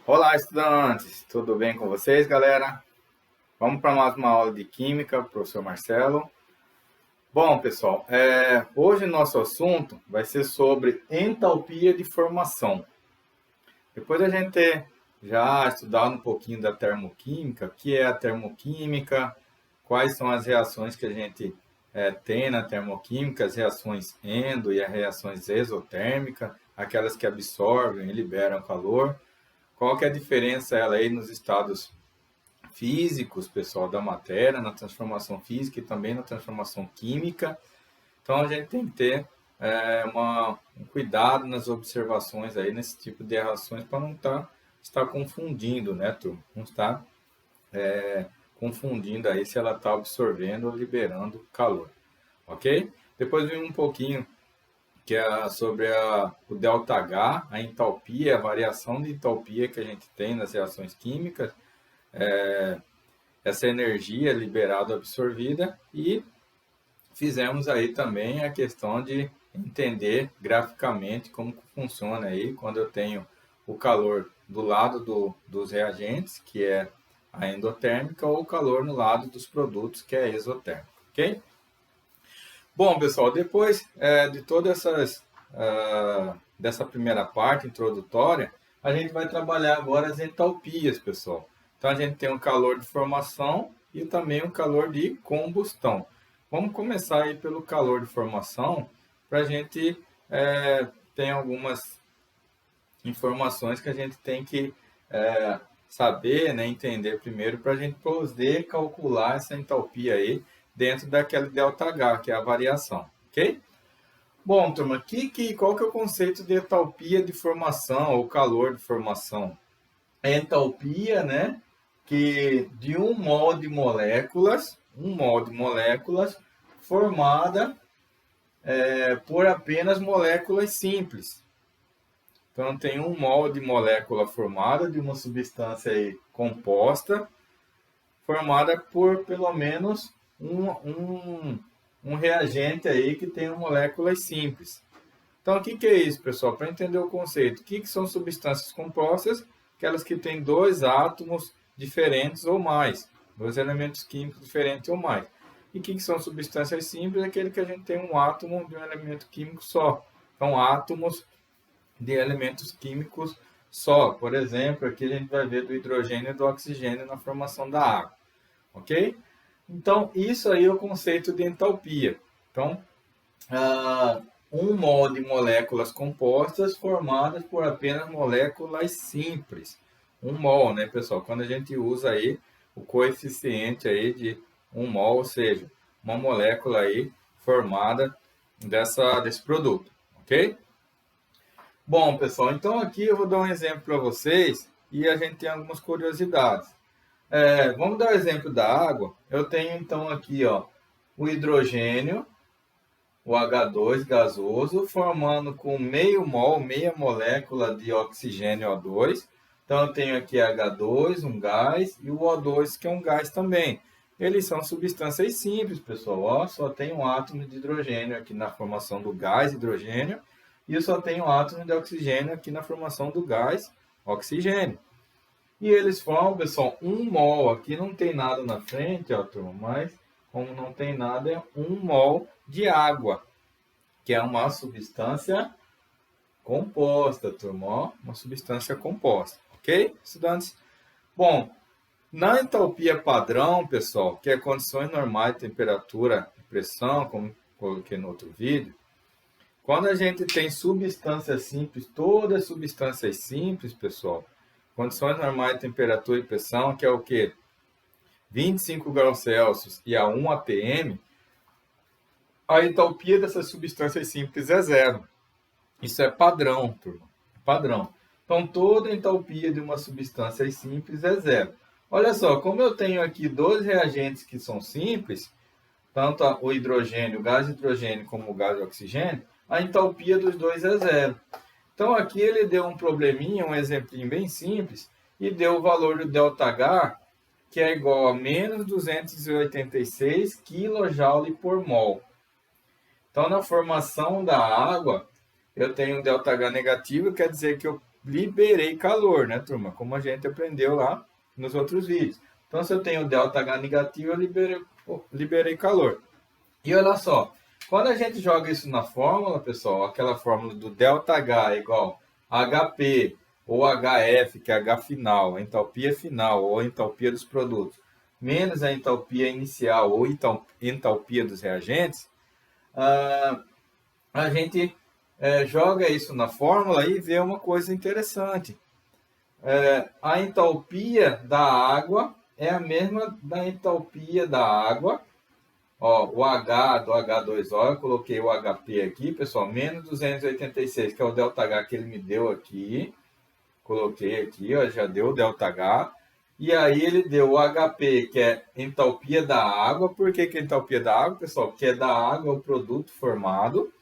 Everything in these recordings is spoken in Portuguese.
Olá, estudantes! Tudo bem com vocês, galera? Vamos para mais uma aula de Química, professor Marcelo. Bom, pessoal, hoje nosso assunto vai ser sobre entalpia de formação. Depois da gente ter já estudado um pouquinho da termoquímica, o que é a termoquímica, quais são as reações que a gente tem na termoquímica, as reações endo e as reações exotérmicas, aquelas que absorvem e liberam calor. Qual que é a diferença ela aí nos estados físicos, pessoal, da matéria, na transformação física e também na transformação química. Então, a gente tem que ter um cuidado nas observações aí nesse tipo de reações para não estar confundindo, né, turma? Não estar confundindo aí se ela está absorvendo ou liberando calor, ok? Depois vem um pouquinho que é sobre o ΔH, a entalpia, a variação de entalpia que a gente tem nas reações químicas, essa energia liberada absorvida, e fizemos aí também a questão de entender graficamente como funciona aí quando eu tenho o calor do lado dos reagentes, que é a endotérmica, ou o calor no lado dos produtos, que é a exotérmica, ok? Bom, pessoal, depois de todas dessa primeira parte introdutória, a gente vai trabalhar agora as entalpias, pessoal. Então, a gente tem um calor de formação e também um calor de combustão. Vamos começar aí pelo calor de formação, para a gente ter algumas informações que a gente tem que saber, né, entender primeiro, para a gente poder calcular essa entalpia aí dentro daquele ΔH, que é a variação, ok? Bom, turma, qual que é o conceito de entalpia de formação ou calor de formação? A entalpia, né, que de um mol de moléculas formada por apenas moléculas simples. Então, tem um mol de molécula formada de uma substância aí composta, formada por pelo menos um reagente aí que tem moléculas simples. Então, o que é isso, pessoal? Para entender o conceito, o que são substâncias compostas? Aquelas que têm dois átomos diferentes ou mais, dois elementos químicos diferentes ou mais. E o que são substâncias simples? Aquele que a gente tem um átomo de um elemento químico só. Então, átomos de elementos químicos só. Por exemplo, aqui a gente vai ver do hidrogênio e do oxigênio na formação da água. Ok? Então, isso aí é o conceito de entalpia. Então, um mol de moléculas compostas formadas por apenas moléculas simples. Um mol, né, pessoal? Quando a gente usa aí o coeficiente aí de um mol, ou seja, uma molécula aí formada desse produto, ok? Bom, pessoal, então aqui eu vou dar um exemplo para vocês e a gente tem algumas curiosidades. Vamos dar o exemplo da água. Eu tenho então aqui, ó, o hidrogênio, o H2 gasoso, formando com meio mol, meia molécula de oxigênio O2. Então eu tenho aqui H2, um gás, e o O2, que é um gás também. Eles são substâncias simples, pessoal. Ó, só tem um átomo de hidrogênio aqui na formação do gás hidrogênio, e eu só tenho um átomo de oxigênio aqui na formação do gás oxigênio. E eles formam, pessoal, um mol. Aqui não tem nada na frente, ó, turma, mas como não tem nada, é um mol de água, que é uma substância composta, turma, ó, uma substância composta, ok, estudantes? Bom, na entalpia padrão, pessoal, que é condições normais de temperatura e pressão, como coloquei no outro vídeo, quando a gente tem substâncias simples, todas as substâncias simples, pessoal, condições normais de temperatura e pressão, que é o quê? 25 graus Celsius e a 1 atm, a entalpia dessas substâncias simples é zero. Isso é padrão, turma. Padrão. Então, toda a entalpia de uma substância simples é zero. Olha só, como eu tenho aqui dois reagentes que são simples, tanto o hidrogênio, o gás hidrogênio, como o gás oxigênio, a entalpia dos dois é zero. Então, aqui ele deu um probleminha, um exemplinho bem simples, e deu o valor do ΔH, que é igual a menos 286 kJ por mol. Então, na formação da água, eu tenho um ΔH negativo, quer dizer que eu liberei calor, né, turma? Como a gente aprendeu lá nos outros vídeos. Então, se eu tenho ΔH negativo, eu liberei calor. E olha só, quando a gente joga isso na fórmula, pessoal, aquela fórmula do ΔH é igual HP ou HF, que é H final, a entalpia final ou a entalpia dos produtos, menos a entalpia inicial ou entalpia dos reagentes, a gente joga isso na fórmula e vê uma coisa interessante. A entalpia da água é a mesma da entalpia da água. Ó, o H do H2O, eu coloquei o HP aqui, pessoal, menos 286, que é o ΔH que ele me deu aqui. Coloquei aqui, ó, já deu o ΔH. E aí ele deu o HP, que é entalpia da água. Por que é entalpia da água, pessoal? Porque é da água o produto formado,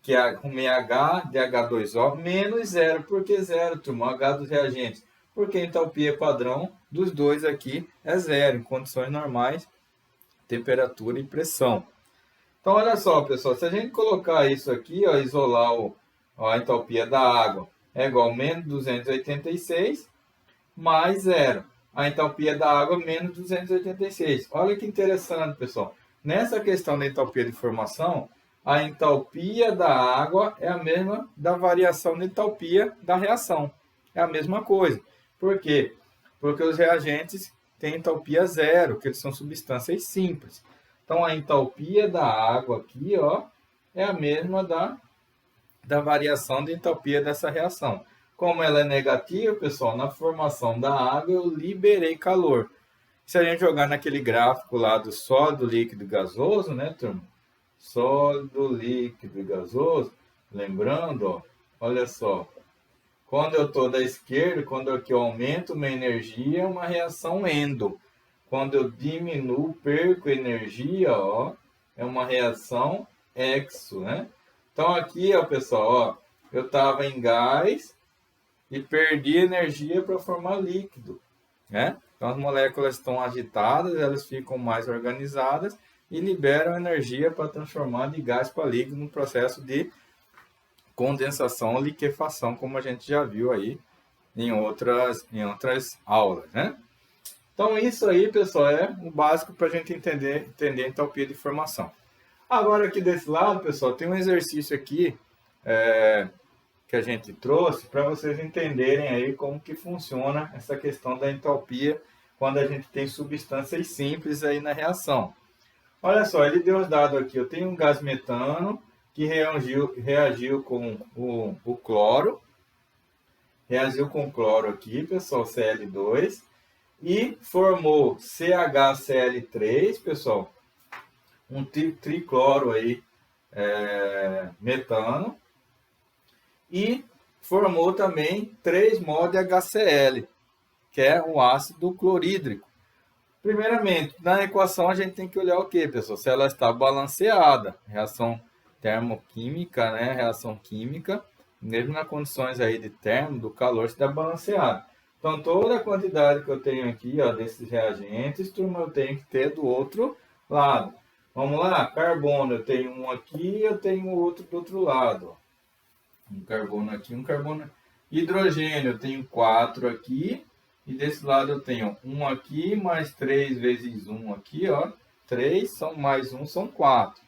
que é com H de H2O, menos zero. Por que zero, turma? H dos reagentes. Porque a entalpia padrão dos dois aqui é zero, em condições normais, temperatura e pressão. Então, olha só, pessoal, se a gente colocar isso aqui, ó, isolar a entalpia da água, é igual a menos 286 mais zero. A entalpia da água, menos 286. Olha que interessante, pessoal. Nessa questão da entalpia de formação, a entalpia da água é a mesma da variação de entalpia da reação. É a mesma coisa. Por quê? Porque os reagentes têm entalpia zero, que eles são substâncias simples. Então, a entalpia da água aqui, ó, é a mesma da variação de entalpia dessa reação. Como ela é negativa, pessoal, na formação da água eu liberei calor. Se a gente jogar naquele gráfico lá do sólido, líquido e gasoso, né, turma? Sólido, líquido e gasoso. Lembrando, ó, olha só. Quando eu estou da esquerda, quando aqui eu aumento minha energia, é uma reação endo. Quando eu diminuo, perco energia, ó, é uma reação exo, né? Então aqui, ó, pessoal, ó, eu estava em gás e perdi energia para formar líquido, né? Então as moléculas estão agitadas, elas ficam mais organizadas e liberam energia para transformar de gás para líquido no processo de condensação ou liquefação, como a gente já viu aí em outras aulas, né? Então, isso aí, pessoal, é o básico para a gente entender a entalpia de formação. Agora, aqui desse lado, pessoal, tem um exercício aqui que a gente trouxe para vocês entenderem aí como que funciona essa questão da entalpia quando a gente tem substâncias simples aí na reação. Olha só, ele deu os dados aqui. Eu tenho um gás metano que reagiu com o cloro. Reagiu com cloro aqui, pessoal, Cl2. E formou CHCl3, pessoal, um tricloro aí, metano. E formou também 3 mol de HCl, que é o ácido clorídrico. Primeiramente, na equação a gente tem que olhar o que, pessoal? Se ela está balanceada, reação termoquímica, né? Reação química, mesmo nas condições aí de termo, do calor, está balanceada. Então, toda a quantidade que eu tenho aqui, ó, desses reagentes, turma, eu tenho que ter do outro lado. Vamos lá, carbono, eu tenho um aqui, eu tenho outro do outro lado. Ó. Um carbono aqui, um carbono. Hidrogênio, eu tenho 4 aqui. E desse lado eu tenho um aqui, mais 3 vezes 1 aqui, ó. 3 são mais 1, são 4.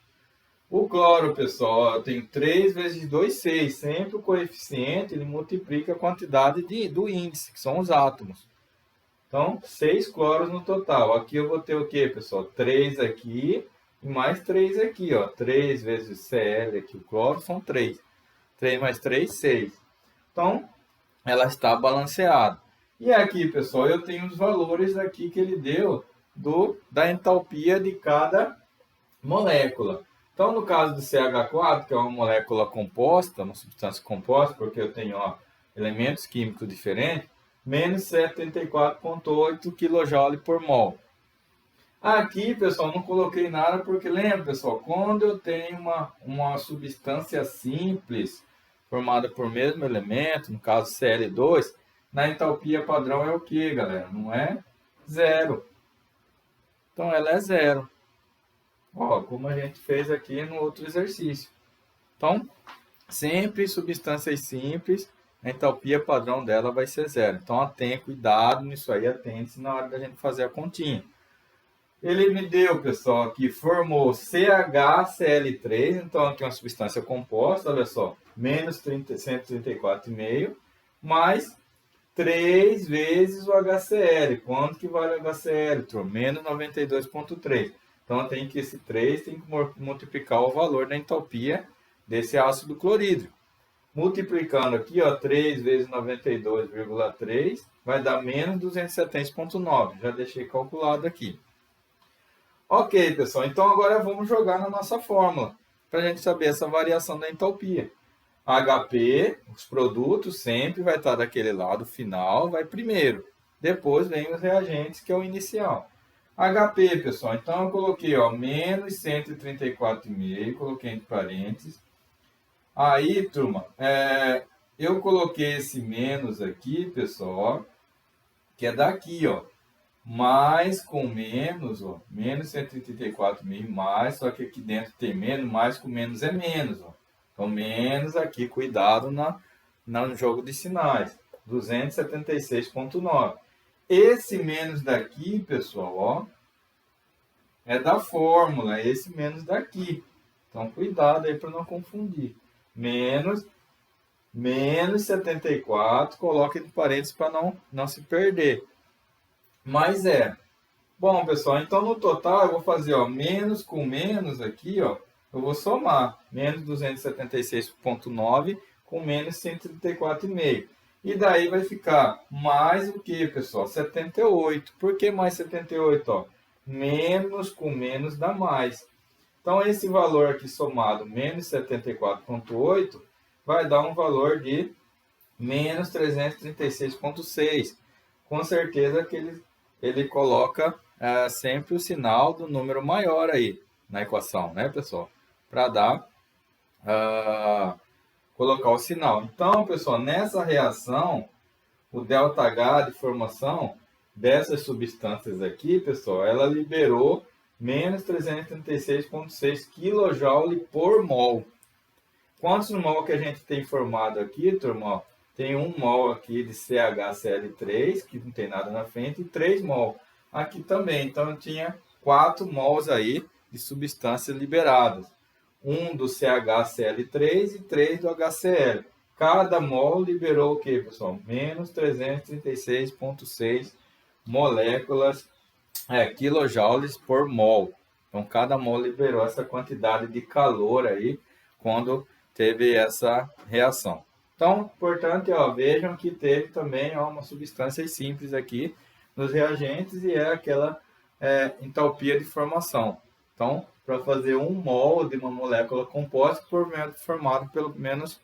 O cloro, pessoal, ó, eu tenho 3 vezes 2, 6. Sempre o coeficiente, ele multiplica a quantidade do índice, que são os átomos. Então, 6 cloros no total. Aqui eu vou ter o quê, pessoal? 3 aqui e mais 3 aqui, ó. 3 vezes Cl aqui, o cloro, são 3. 3 mais 3, 6. Então, ela está balanceada. E aqui, pessoal, eu tenho os valores aqui que ele deu da entalpia de cada molécula. Então, no caso do CH4, que é uma molécula composta, uma substância composta, porque eu tenho elementos químicos diferentes, menos 74,8 kJ por mol. Aqui, pessoal, não coloquei nada porque lembra, pessoal, quando eu tenho uma substância simples formada por mesmo elemento, no caso Cl2, na entalpia padrão é o que, galera? Não é zero. Então, ela é zero. Ó, como a gente fez aqui no outro exercício. Então, sempre substâncias simples a entalpia padrão dela vai ser zero. Então, tenha cuidado nisso aí, atente-se na hora da gente fazer a continha. Ele me deu, pessoal, aqui, formou CHCl3, então aqui é uma substância composta, olha só, menos 134,5, mais 3 vezes o HCl. Quanto que vale o HCl? Menos 92,3. Então, esse 3 tem que multiplicar o valor da entalpia desse ácido clorídrico. Multiplicando aqui, ó, 3 vezes 92,3 vai dar menos 270,9. Já deixei calculado aqui. Ok, pessoal. Então, agora vamos jogar na nossa fórmula para a gente saber essa variação da entalpia. HP, os produtos, sempre vai estar daquele lado final, vai primeiro. Depois vem os reagentes, que é o inicial. HP, pessoal, então eu coloquei, ó, menos 134,5, coloquei entre parênteses. Aí, turma, eu coloquei esse menos aqui, pessoal, que é daqui, ó. Mais com menos, ó, menos 134,5 mais, só que aqui dentro tem menos, mais com menos é menos, ó. Então, menos aqui, cuidado no jogo de sinais, 276,9. Esse menos daqui, pessoal, ó, é da fórmula, esse menos daqui. Então, cuidado aí para não confundir. Menos 74, coloque entre parênteses para não se perder. Mais é. Bom, pessoal, então no total eu vou fazer, ó, menos com menos aqui, ó, eu vou somar menos 276,9 com menos 134,5. E daí vai ficar mais o que, pessoal? 78. Por que mais 78? Ó? Menos com menos dá mais. Então, esse valor aqui somado, menos 74,8, vai dar um valor de menos 336,6. Com certeza que ele coloca sempre o sinal do número maior aí na equação, né, pessoal? Para dar, colocar o sinal. Então, pessoal, nessa reação, o ΔH de formação dessas substâncias aqui, pessoal, ela liberou menos 336,6 kJ por mol. Quantos mol que a gente tem formado aqui, turma? Tem 1 mol aqui de CHCl3, que não tem nada na frente, e 3 mol aqui também. Então, eu tinha 4 mols aí de substâncias liberadas. 1 do CHCl3 e 3 do HCl. Cada mol liberou o que, pessoal? Menos 336,6 moléculas, quilojoules por mol. Então, cada mol liberou essa quantidade de calor aí quando teve essa reação. Então, importante, ó, vejam que teve também, ó, uma substância simples aqui nos reagentes e é aquela entalpia de formação. Então, para fazer 1 mol de uma molécula composta formado pelo menos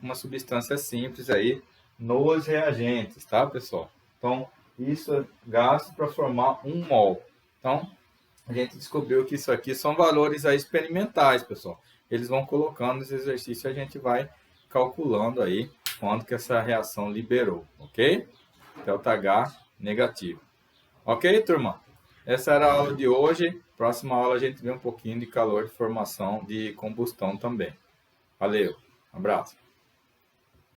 uma substância simples aí nos reagentes, tá, pessoal? Então, isso é gasto para formar 1 mol. Então, a gente descobriu que isso aqui são valores aí experimentais, pessoal. Eles vão colocando esse exercício e a gente vai calculando aí quanto que essa reação liberou, ok? ΔH negativo. Ok, turma? Essa era a aula de hoje. Próxima aula a gente vê um pouquinho de calor de formação de combustão também. Valeu, abraço.